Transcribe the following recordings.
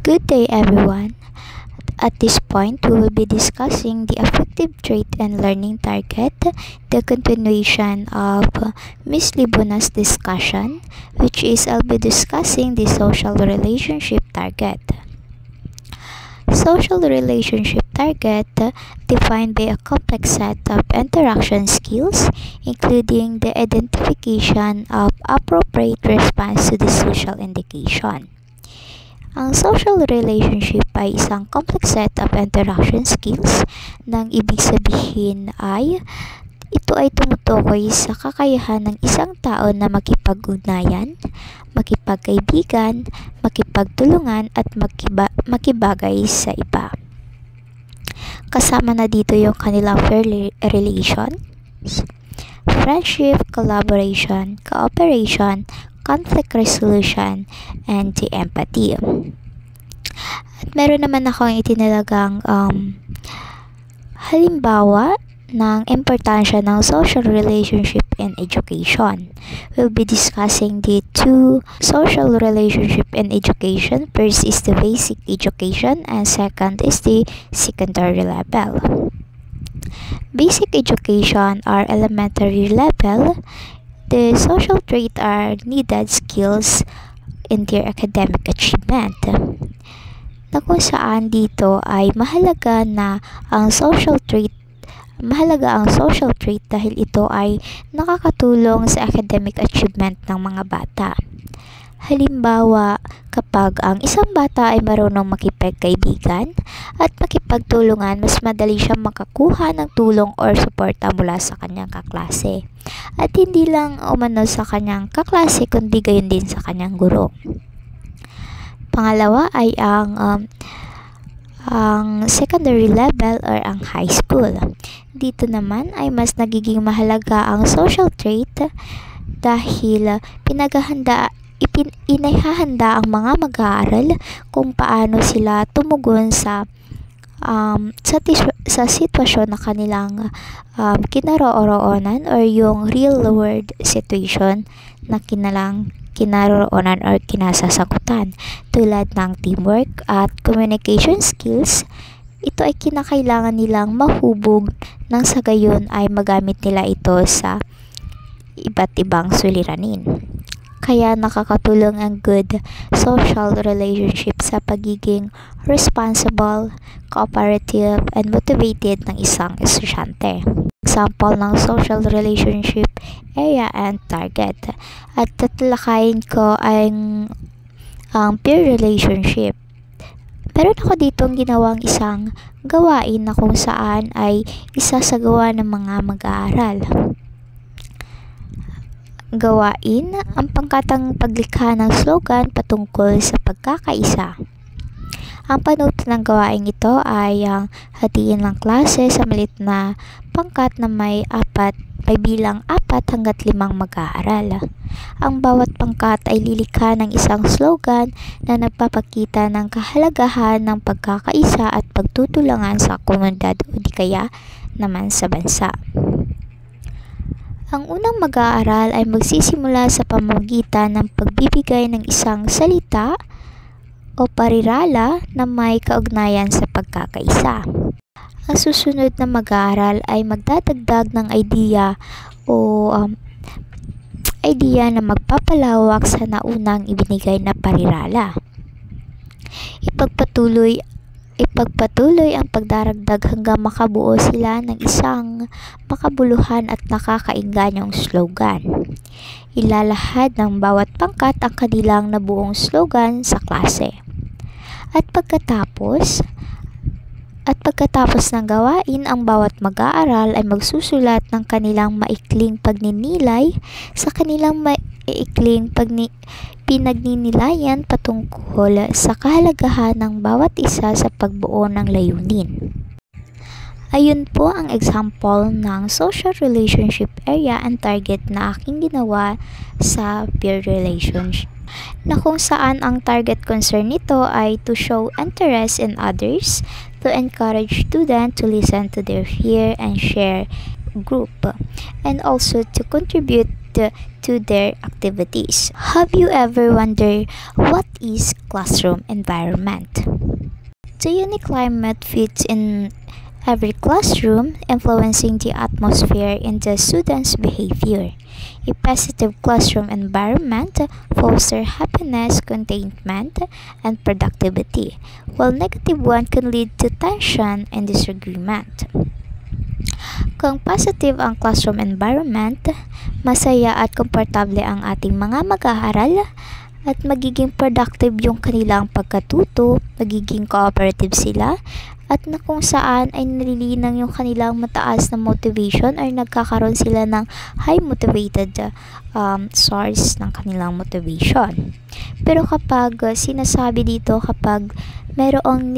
Good day, everyone. At this point, we will be discussing the affective trait and learning target, the continuation of Ms. Libuna's discussion, which is I'll be discussing the social relationship target. Social relationship target defined by a complex set of interaction skills, including the identification of appropriate response to the social indication. Ang social relationship ay isang complex set of interaction skills nang ibig sabihin ay ito ay tumutukoy sa kakayahan ng isang tao na makipag-ugnayan, makipagkaibigan, makipagtulungan at makibagay sa iba. Kasama na dito yung kanilang relations, friendship, collaboration, cooperation, conflict resolution, and the empathy. At meron naman akong itinalagang halimbawa ng importansya ng social relationship in education. We'll be discussing the two social relationship in education. First is the basic education and second is the secondary level. Basic education or elementary level. The social traits are needed skills in their academic achievement. Na kung saan dito ay mahalaga ang social trait dahil ito ay nakakatulong sa academic achievement ng mga bata. Halimbawa, kapag ang isang bata ay marunong makipagkaibigan at makipagtulungan, mas madali siyang makakuha ng tulong or suporta mula sa kanyang kaklase. At hindi lang umano sa kanyang kaklase, kundi gayon din sa kanyang guro. Pangalawa ay ang secondary level or ang high school. Dito naman ay mas nagiging mahalaga ang social trait dahil inihahanda ang mga mag-aaral kung paano sila tumugon sa sitwasyon na kanilang kinaroroonan or yung real world situation na kinaroroonan or kinasasakutan, tulad ng teamwork at communication skills. Ito ay kinakailangan nilang mahubog nang sa gayon ay magamit nila ito sa iba't ibang suliranin. Kaya nakakatulong ang good social relationship sa pagiging responsible, cooperative, and motivated ng isang estudyante. Example ng social relationship area and target. At tatalakayin ko ay ang peer relationship. Meron ako ditong ginawang isang gawain na kung saan ay isasagawa ng mga mag-aaral. Gawain ang pangkatang paglikha ng slogan patungkol sa pagkakaisa. Ang panuto ng gawain ito ay ang hatiin ng klase sa maliit na pangkat na may bilang 4 hanggat 5 mag-aaral. Ang bawat pangkat ay lilikha ng isang slogan na nagpapakita ng kahalagahan ng pagkakaisa at pagtutulungan sa komunidad o di kaya naman sa bansa. Ang unang mag-aaral ay magsisimula sa pamamagitan ng pagbibigay ng isang salita o parirala na may kaugnayan sa pagkakaisa. Ang susunod na mag-aaral ay magdadagdag ng idea na magpapalawak sa naunang ibinigay na parirala. Ipagpatuloy ang pagdaragdag hanggang makabuo sila ng isang makabuluhan at nakakaingganyang slogan. Ilalahad ng bawat pangkat ang kanilang nabuong slogan sa klase. At pagkatapos ng gawain, ang bawat mag-aaral ay magsusulat ng kanilang maikling pagninilay sa kanilang maikling pinagninilayan patungkol sa kahalagahan ng bawat isa sa pagbuo ng layunin. Ayun po ang example ng social relationship area and target na aking ginawa sa peer relationship, na kung saan ang target concern nito ay to show interest in others, to encourage students to listen to their peer and share group, and also to contribute to their activities. Have you ever wondered what is classroom environment? The unique climate fits in every classroom, influencing the atmosphere and the students' behavior. A positive classroom environment fosters happiness, contentment, and productivity, while negative one can lead to tension and disagreement. Kung positive ang classroom environment, masaya at komportable ang ating mga mag-aaral at magiging productive yung kanilang pagkatuto, magiging cooperative sila, at na kung saan ay nalilinang yung kanilang mataas na motivation or nagkakaroon sila ng high motivated source ng kanilang motivation. Pero kapag sinasabi dito, kapag mayroong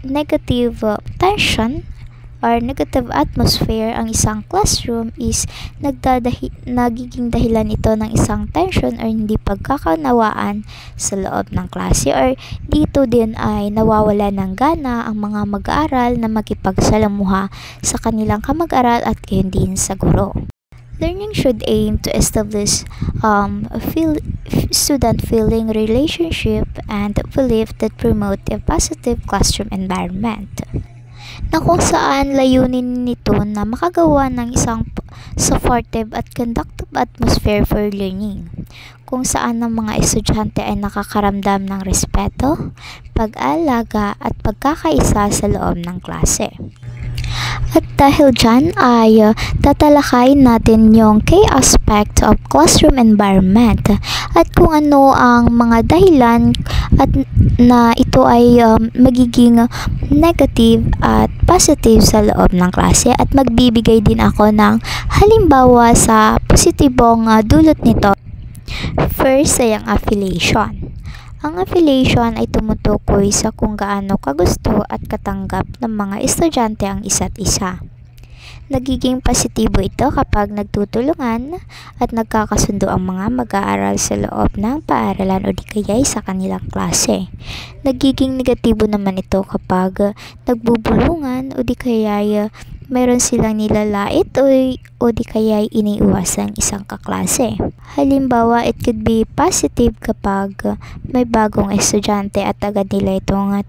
negative tension or negative atmosphere ang isang classroom is nagiging dahilan ito ng isang tension or hindi pagkakaunawaan sa loob ng klase, or dito din ay nawawala ng gana ang mga mag-aaral na makipagsalamuha sa kanilang kamag-aral at gayon din sa guro. Learning should aim to establish student feeling, relationship, and belief that promote a positive classroom environment, na kung saan layunin nito na makagawa ng isang supportive at conducive atmosphere for learning, kung saan ang mga estudyante ay nakakaramdam ng respeto, pag-aalaga at pagkakaisa sa loob ng klase. At dahil dyan ay tatalakayin natin yung key aspect of classroom environment at kung ano ang mga dahilan at na ito ay magiging negative at positive sa loob ng klase, at magbibigay din ako ng halimbawa sa positibong dulot nito. First ay ang affiliation. Ang affiliation ay tumutukoy sa kung gaano kagusto at katanggap ng mga estudyante ang isa't isa. Nagiging positibo ito kapag nagtutulungan at nagkakasundo ang mga mag-aaral sa loob ng paaralan o di kaya'y sa kanilang klase. Nagiging negatibo naman ito kapag nagbubulungan o di kaya'y mayroon silang nilalait o di kaya'y iniiwasan isang kaklase. Halimbawa, it could be positive kapag may bagong estudyante at agad nila itong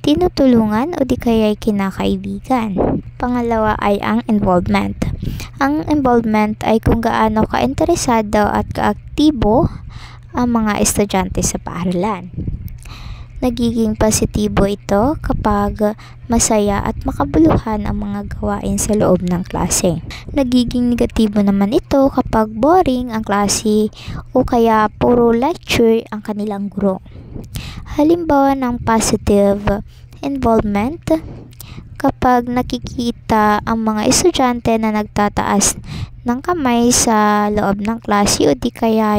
tinutulungan o di kaya'y kinakaibigan. Pangalawa ay ang involvement. Ang involvement ay kung gaano ka-interesado at kaaktibo ang mga estudyante sa paaralan. Nagiging positibo ito kapag masaya at makabuluhan ang mga gawain sa loob ng klase. Nagiging negatibo naman ito kapag boring ang klase o kaya puro lecture ang kanilang guro. Halimbawa ng positive involvement, kapag nakikita ang mga estudyante na nagtataas ng kamay sa loob ng klase o di kaya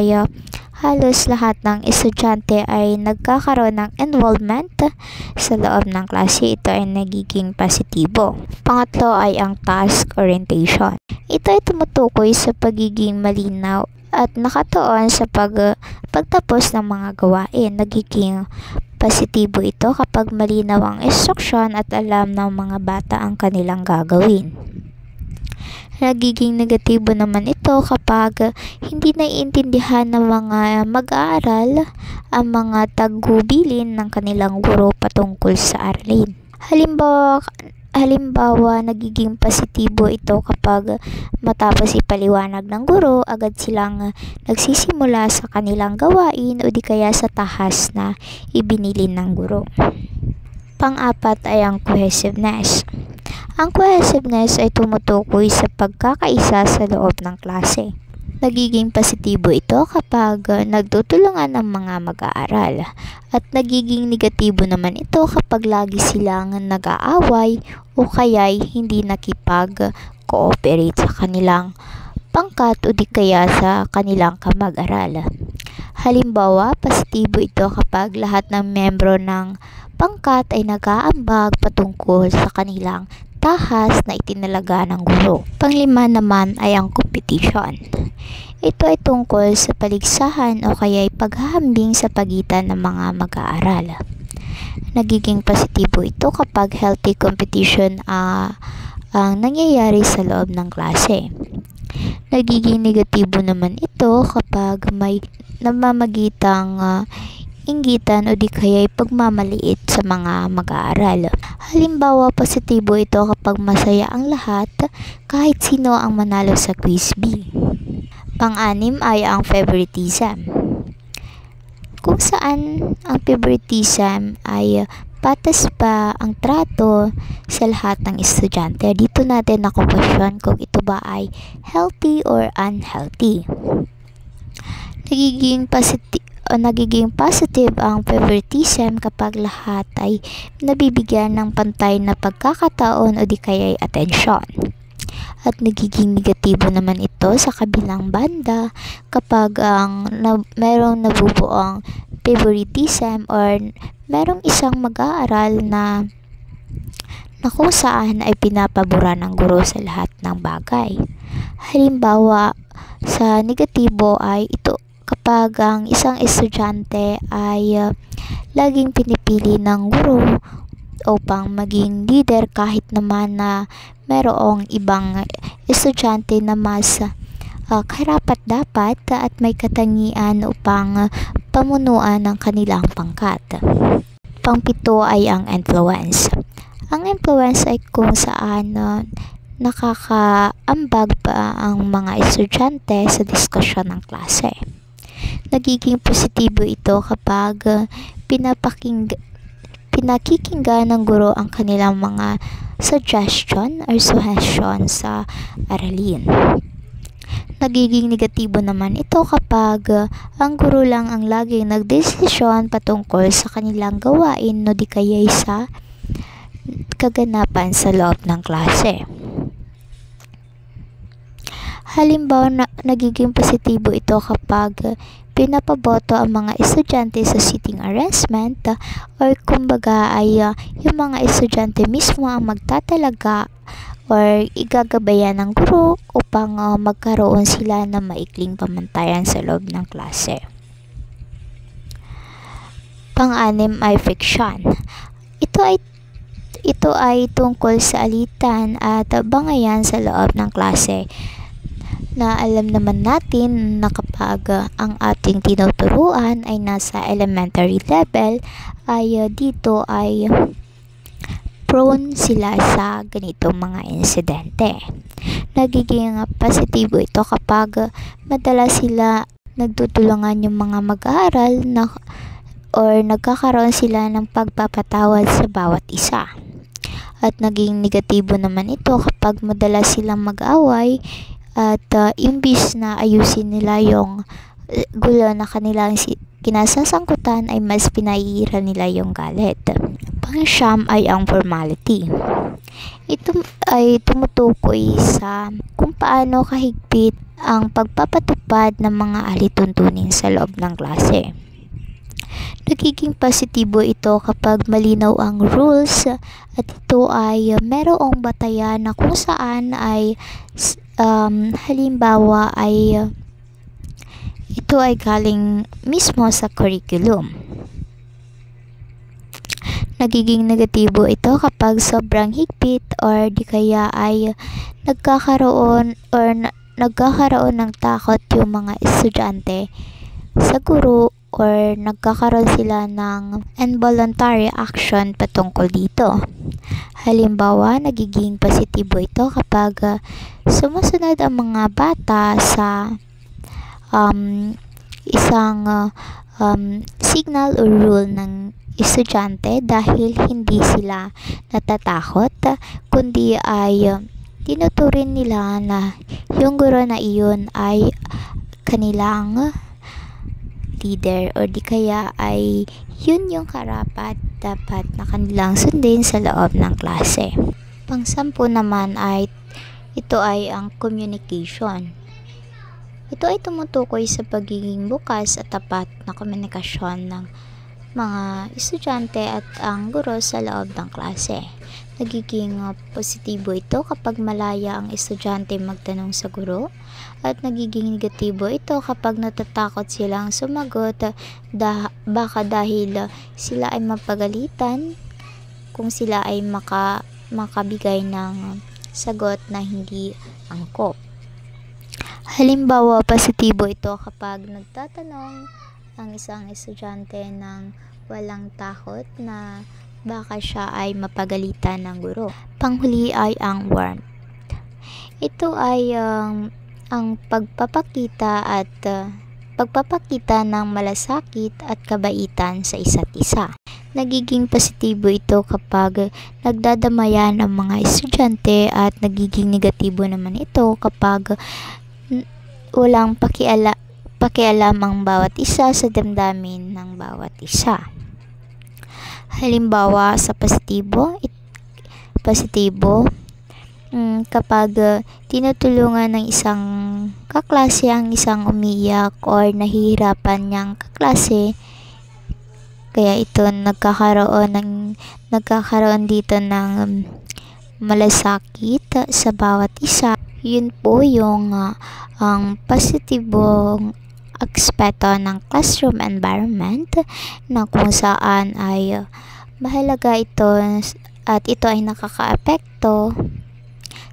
halos lahat ng estudyante ay nagkakaroon ng involvement sa loob ng klase, ito ay nagiging positibo. Pangatlo ay ang task orientation. Ito ay tumutukoy sa pagiging malinaw at nakatuon sa pagtapos ng mga gawain. Nagiging positibo ito kapag malinaw ang instruction at alam ng mga bata ang kanilang gagawin. Nagiging negatibo naman ito kapag hindi naiintindihan ng mga mag-aaral ang mga tagubilin ng kanilang guro patungkol sa aralin. Halimbawa, nagiging positibo ito kapag matapos ipaliwanag ng guro, agad silang nagsisimula sa kanilang gawain o di kaya sa tahas na ibinilin ng guro. Pang-apat ay ang cohesiveness. Ang cohesiveness ay tumutukoy sa pagkakaisa sa loob ng klase. Nagiging positibo ito kapag nagtutulungan ang mga mag-aaral, at nagiging negatibo naman ito kapag lagi silang nag-aaway o kaya'y hindi nakipag-cooperate sa kanilang pangkat o di kaya sa kanilang kamag-aral. Halimbawa, positibo ito kapag lahat ng membro ng pangkat ay nag-aambag patungkol sa kanilang tahas na itinalaga ng guro. Panglima naman ay ang competition. Ito ay tungkol sa paligsahan o kaya'y paghahambing sa pagitan ng mga mag-aaral. Nagiging positibo ito kapag healthy competition ang nangyayari sa loob ng klase. Nagiging negatibo naman ito kapag may namamagitang inggitan o di kaya'y pagmamaliit sa mga mag-aaral. Halimbawa, positibo ito kapag masaya ang lahat kahit sino ang manalo sa quiz B. Pang-anim ay ang favoritism, kung saan ang favoritism ay patas pa ang trato sa lahat ng estudyante. Dito natin nakukwestiyon kung ito ba ay healthy or unhealthy. Nagiging positive ang favoritism kapag lahat ay nabibigyan ng pantay na pagkakataon o di kaya'y atensyon. At nagiging negatibo naman ito sa kabilang banda kapag merong nabubuong favoritism or merong isang mag-aaral na kung saan ay pinapabura ng guro sa lahat ng bagay. Halimbawa, sa negatibo ay ito kapag ang isang estudyante ay laging pinipili ng guro upang maging leader kahit naman na mayroong ibang estudyante na mas karapat-dapat at may katangian upang pamunuan ng kanilang pangkat. Pang-pito ay ang influence. Ang influence ay kung saan nakakaambag pa ang mga estudyante sa diskusyon ng klase. Nagiging positibo ito kapag pinakikinggan ng guro ang kanilang mga suggestion sa aralin. Nagiging negatibo naman ito kapag ang guro lang ang laging nagdesisyon patungkol sa kanilang gawain o di kaya'y sa kaganapan sa loob ng klase. Halimbawa, nagiging positibo ito kapag pinapaboto ang mga estudyante sa seating arrangement or kumbaga ay yung mga estudyante mismo ang magtatalaga or igagabayan ng guro upang magkaroon sila ng maikling pamantayan sa loob ng klase. Pang-anim ay fiction. Ito ay tungkol sa alitan at bangayan sa loob ng klase, na alam naman natin na kapag ang ating tinuturuan ay nasa elementary level ay dito ay prone sila sa ganitong mga insidente. Nagiging positibo ito kapag madalas sila nagtutulungan yung mga mag-aaral or nagkakaroon sila ng pagpapatawad sa bawat isa. At naging negatibo naman ito kapag madalas silang mag-away at imbis na ayusin nila yung gulo na kanilang kinasasangkutan ay mas pinaiira nila yung galit. Pang-siyam ay ang formality. Ito ay tumutukoy sa kung paano kahigpit ang pagpapatupad ng mga alituntunin sa loob ng klase. Nagiging positibo ito kapag malinaw ang rules at ito ay merong batayan na kung saan ay halimbawa ay ito ay galing mismo sa curriculum. Nagiging negatibo ito kapag sobrang higpit or di kaya ay nagkakaroon ng takot yung mga estudyante sa guro or nagkakaroon sila ng involuntary action patungkol dito. Halimbawa, nagiging positibo ito kapag sumusunod ang mga bata sa isang signal o rule ng estudyante dahil hindi sila natatakot, kundi ay tinuturing nila na yung guro na iyon ay kanilang leader o di kaya ay yun yung karapat dapat na kanilang sundin sa loob ng klase. Pang-sampu naman ay ito ay ang communication. Ito ay tumutukoy sa pagiging bukas at tapat na komunikasyon ng mga estudyante at ang guro sa loob ng klase. Nagiging positibo ito kapag malaya ang estudyante magtanong sa guro at nagiging negatibo ito kapag natatakot silang sumagot baka dahil sila ay mapagalitan kung sila ay makabigay ng sagot na hindi angkop. Halimbawa, positibo ito kapag nagtatanong ang isang estudyante ng walang takot na baka siya ay mapagalitan ng guro. Panghuli ay ang warmth. Ito ay ang pagpapakita ng malasakit at kabaitan sa isa't isa. Nagiging positibo ito kapag nagdadamayan ang mga estudyante at nagiging negatibo naman ito kapag walang pakialam ang bawat isa sa damdamin ng bawat isa. Halimbawa sa positibo, kapag tinutulungan ng isang kaklase ang isang umiiyak or nahihirapan niyang kaklase, kaya ito nagkakaroon dito ng malasakit sa bawat isa. Yun po yung ang positibong aspeto ng classroom environment na kung saan ay mahalaga ito at ito ay nakakaapekto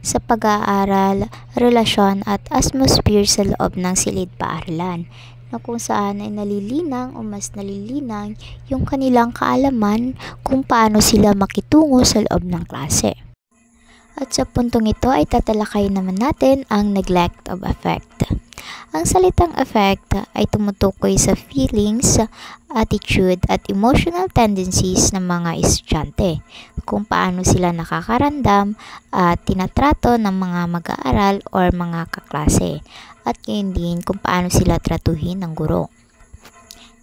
sa pag-aaral, relasyon at atmosphere sa loob ng silid-paaralan, na kung saan ay nalilinang o mas nalilinang yung kanilang kaalaman kung paano sila makitungo sa loob ng klase. At sa puntong ito ay tatalakayin naman natin ang neglect of affect. Ang salitang affect ay tumutukoy sa feelings, attitude at emotional tendencies ng mga estudyante, kung paano sila nakakaramdam at tinatrato ng mga mag-aaral or mga kaklase, at gayon din kung paano sila tratuhin ng guro.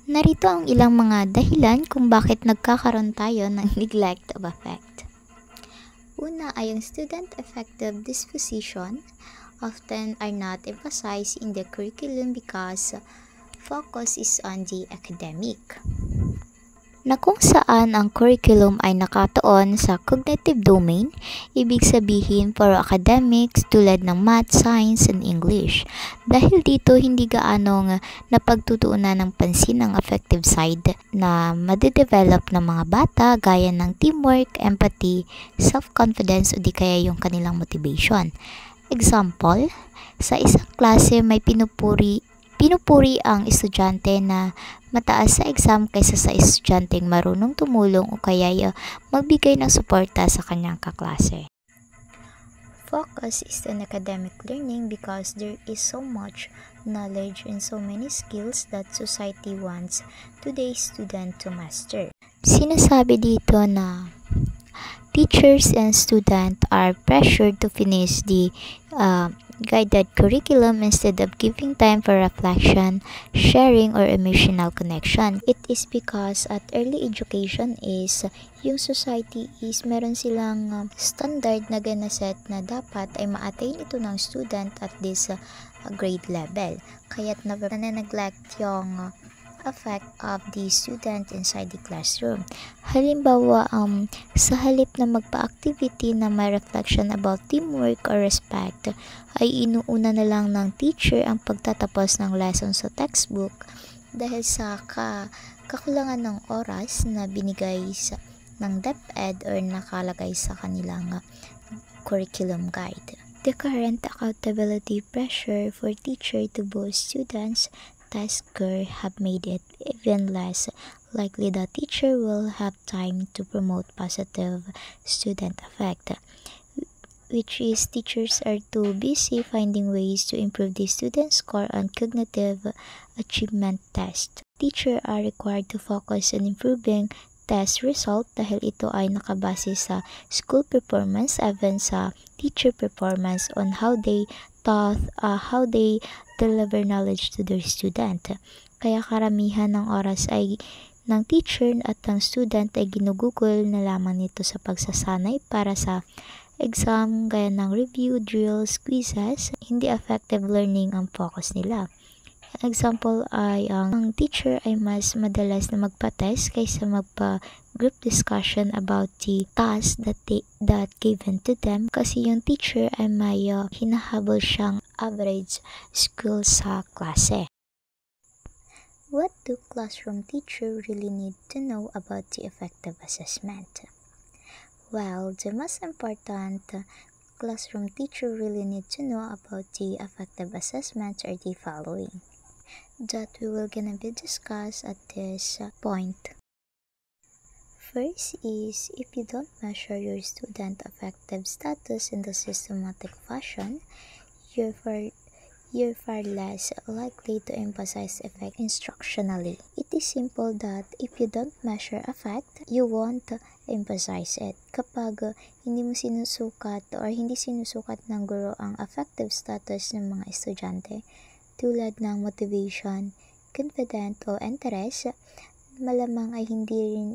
Narito ang ilang mga dahilan kung bakit nagkakaroon tayo ng neglect of affect. Una ay ang student affective disposition often are not emphasized in the curriculum because focus is on the academic, na kung saan ang curriculum ay nakatuon sa cognitive domain, ibig sabihin for academics tulad ng math, science, and English. Dahil dito hindi gaanong napagtutuunan ng pansin ang affective side na madedevelop ng mga bata gaya ng teamwork, empathy, self-confidence o di kaya yung kanilang motivation. Example, sa isang klase may pinupuri ang estudyante na mataas sa exam kaysa sa estudyanteng marunong tumulong o kaya magbigay ng suporta sa kanyang kaklase. Focus is on academic learning because there is so much knowledge and so many skills that society wants today's student to master. Sinasabi dito na teachers and students are pressured to finish the guided curriculum instead of giving time for reflection, sharing, or emotional connection. It is because at early education is yung society is meron silang standard na ganaset na dapat ay ma-attain ito ng student at this grade level. Kaya't na-neglect yung effect of the student inside the classroom. Halimbawa, sa halip na magpa-activity na may reflection about teamwork or respect, ay inuuna na lang ng teacher ang pagtatapos ng lesson sa textbook dahil sa kakulangan ng oras na binigay ng DepEd or nakalagay sa kanilang curriculum guide. The current accountability pressure for teacher to boost students' test score have made it even less likely that teacher will have time to promote positive student effect, which is teachers are too busy finding ways to improve the student score on cognitive achievement test. Teachers are required to focus on improving test result dahil ito ay nakabase sa school performance even sa teacher performance on how they taught, how they deliver knowledge to their student. Kaya karamihan ng oras ay ng teacher at ng student ay ginugugol na lamang nito sa pagsasanay para sa exam gaya ng review, drills, quizzes. Hindi effective learning ang focus nila. Example ay ang teacher ay mas madalas na magpa-test kaysa magpa-group discussion about the task that given to them kasi yung teacher ay may hinahabol siyang average school sa klase. What do classroom teachers really need to know about the effective assessment? Well, the most important classroom teacher really need to know about the effective assessments are the following that we will gonna be discussed at this point. First is, if you don't measure your student affective status in the systematic fashion, you're far less likely to emphasize effect instructionally. It is simple that if you don't measure effect, you won't emphasize it. Kapag hindi mo sinusukat or hindi sinusukat ng guro ang affective status ng mga estudyante, tulad ng motivation, confident o interest, malamang ay hindi rin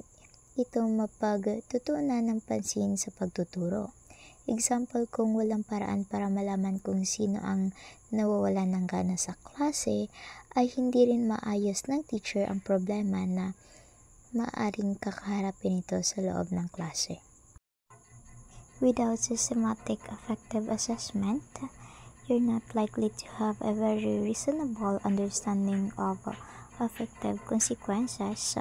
ito mapagtutuunan ng pansin sa pagtuturo. Example, kung walang paraan para malaman kung sino ang nawawalan ng gana sa klase, ay hindi rin maayos ng teacher ang problema na maaaring kakaharapin ito sa loob ng klase. Without systematic effective assessment, you're not likely to have a very reasonable understanding of effective consequences,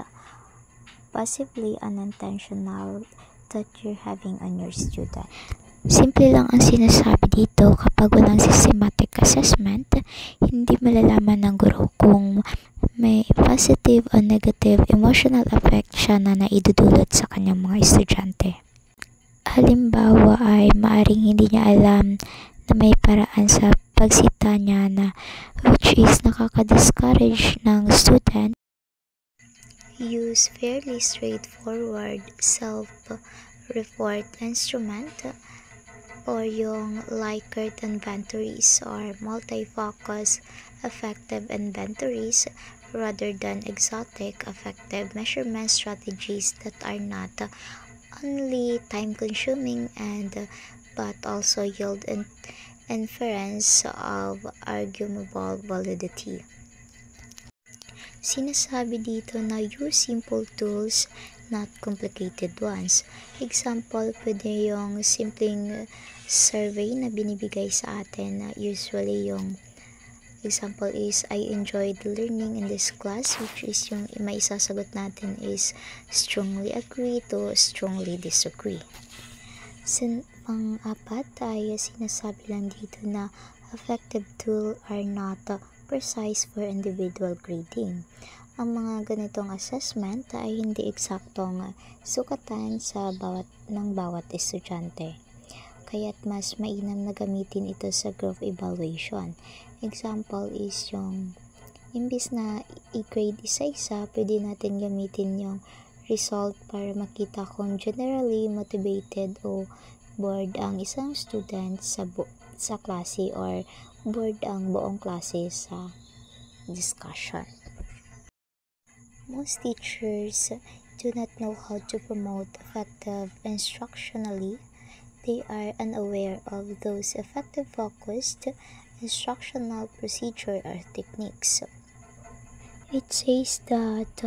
possibly unintentional, that you're having on your student. Simple lang ang sinasabi dito, kapag walang systematic assessment, hindi malalaman ng guro kung may positive o negative emotional effect siya na naidudulot sa kanyang mga estudyante. Halimbawa ay maaring hindi niya alam na may paraan sa pagsita niya na which is nakaka-discourage ng student. Use fairly straightforward self-report instrument or yung Likert inventories or multi-focus effective inventories rather than exotic effective measurement strategies that are not only time-consuming but also yield inference of arguable validity. Sinasabi dito na use simple tools, not complicated ones. Example, pwede yung simpleng survey na binibigay sa atin na usually yung example is, I enjoyed learning in this class, which is yung may isasagot natin is strongly agree to strongly disagree. Pang-apat ay sinasabi lang dito na effective tool are not precise for individual grading. Ang mga ganitong assessment ay hindi eksaktong sukatan sa bawat estudyante. Kaya't mas mainam na gamitin ito sa group evaluation. Example is yung imbis na i-grade isa-isa, pwede natin gamitin yung result para makita kung generally motivated o bored ang isang student sa klase or board ang buong klase sa discussion. Most teachers do not know how to promote effective instructionally. They are unaware of those effective focused instructional procedure or techniques. It says that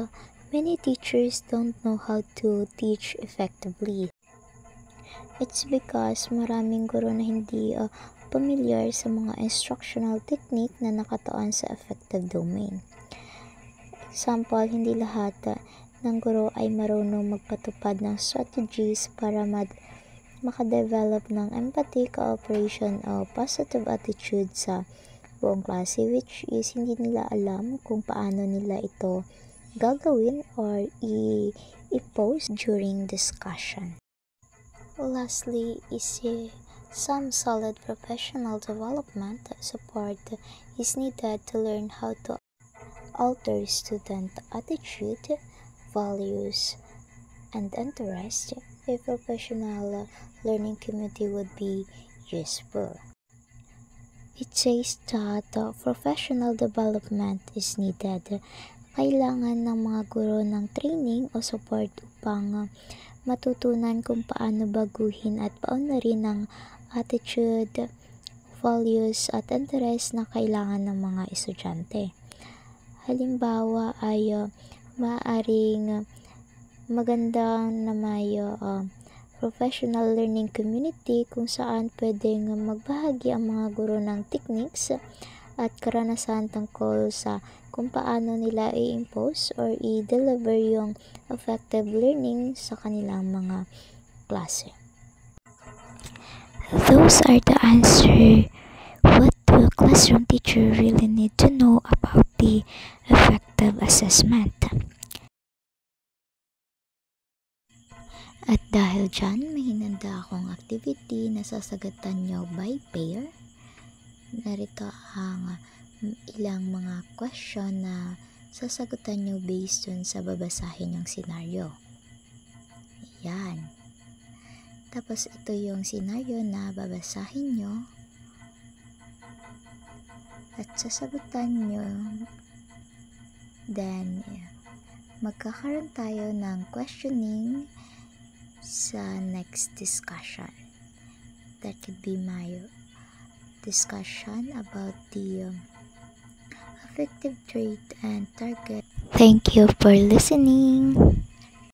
many teachers don't know how to teach effectively. It's because maraming guro na hindi familiar sa mga instructional technique na nakatuon sa effective domain. Example, hindi lahat ng guro ay marunong magpatupad ng strategies para makadevelop ng empathy, cooperation o positive attitude sa buong klase, which is hindi nila alam kung paano nila ito gagawin or i-post during discussion. Lastly is some solid professional development support is needed to learn how to alter student attitude, values, and interest. A professional learning community would be useful. It says that professional development is needed. Kailangan ng mga guro ng training o support upang matutunan kung paano baguhin at paunlarin ang attitude, values, at interest na kailangan ng mga estudyante. Halimbawa ay maaaring maganda na may professional learning community kung saan pwedeng magbahagi ang mga guro ng techniques at karanasan tungkol sa kung paano nila i-impose or i-deliver yung effective learning sa kanilang mga klase. Those are the answer. What do a classroom teacher really need to know about the effective assessment? At dahil dyan, may hinanda akong activity na sasagatan nyo by pair. Narito ang ilang mga question na sasagutan nyo based dun sa babasahin yung senaryo. Yan. Tapos ito yung senaryo na babasahin nyo at sasagutan nyo. Then, magkakaroon tayo ng questioning sa next discussion. That could be my discussion about the affective trait and target. Thank you for listening.